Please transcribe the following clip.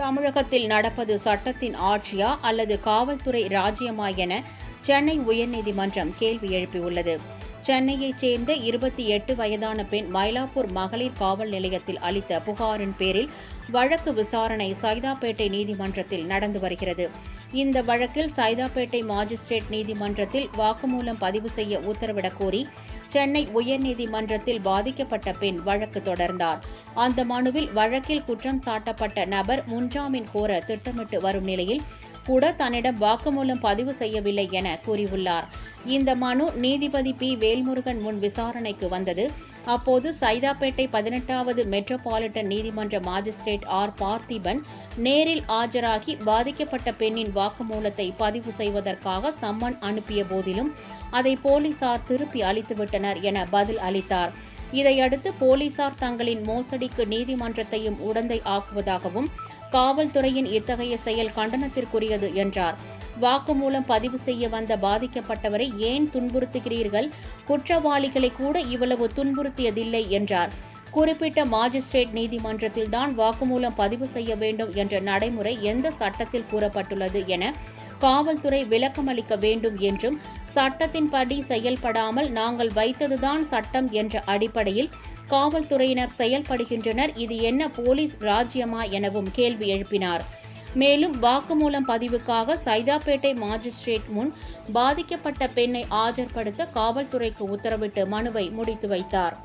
தமிழகத்தில் நடப்பது சட்டத்தின் ஆட்சியா அல்லது காவல்துறை ராஜ்யமா என சென்னை உயர்நீதிமன்றம் கேள்வி எழுப்பியுள்ளது. சென்னையைச் சேர்ந்த 28 வயதான பெண் மயிலாப்பூர் மகளிர் காவல் நிலையத்தில் அளித்த புகாரின் பேரில் வழக்கு விசாரணை சைதாப்பேட்டை நீதிமன்றத்தில் நடந்து வருகிறது. இந்த வழக்கில் சைதாப்பேட்டை மாஜிஸ்ட்ரேட் நீதிமன்றத்தில் வாக்குமூலம் பதிவு செய்ய உத்தரவிடக் கோரி சென்னை உயர்நீதிமன்றத்தில் பாதிக்கப்பட்ட பெண் வழக்கு தொடர்ந்தார். அந்த மனுவில் வழக்கில் குற்றம் சாட்டப்பட்ட நபர் முன்ஜாமீன் கோர திட்டமிட்டு வரும் நிலையில் கூட தன்னிடம் வாக்குமூலம் பதிவு செய்யவில்லை என கூறியுள்ளார். இந்த மனு நீதிபதி பி. வேல்முருகன் முன் விசாரணைக்கு வந்தது. அப்போது சைதாப்பேட்டை 18வது மெட்ரோபாலிட்டன் நீதிமன்ற மாஜிஸ்ட்ரேட் ஆர். பார்த்திபன் நேரில் ஆஜராகி பாதிக்கப்பட்ட பெண்ணின் வாக்குமூலத்தை பதிவு செய்வதற்காக சம்மன் அனுப்பிய போதிலும் அதை போலீசார் திருப்பி அளித்துவிட்டனர் என பதில் அளித்தார். இதையடுத்து போலீசார் தங்களின் மோசடிக்கு நீதிமன்றத்தையும் உடந்தை ஆக்குவதாகவும் காவல்துறையின் இத்தகைய செயல் கண்டனத்திற்குரியது என்றார். வாக்குமூலம் பதிவு செய்ய வந்த பாதிக்கப்பட்டவரை ஏன் துன்புறுத்துகிறீர்கள்? குற்றவாளிகளை கூட இவ்வளவு துன்புறுத்தியதில்லை என்றார். குறிப்பிட்ட மாஜிஸ்ட்ரேட் நீதிமன்றத்தில்தான் வாக்குமூலம் பதிவு செய்ய வேண்டும் என்ற நடைமுறை எந்த சட்டத்தில் கூறப்பட்டுள்ளது என காவல்துறை விளக்கமளிக்க வேண்டும் என்றும், சட்டத்தின்படி செயல்படாமல் நாங்கள் வைத்ததுதான் சட்டம் என்ற அடிப்படையில் காவல்துறையினர் செயல்படுகின்றனர், இது என்ன போலீஸ் ராஜ்யமா எனவும் கேள்வி எழுப்பினார். மேலும் வாக்குமூலம் பதிவுக்காக சைதாப்பேட்டை மாஜிஸ்ட்ரேட் முன் பாதிக்கப்பட்ட பெண்ணை ஆஜர்படுத்த காவல்துறைக்கு உத்தரவிட்டு மனுவை முடித்து வைத்தார்.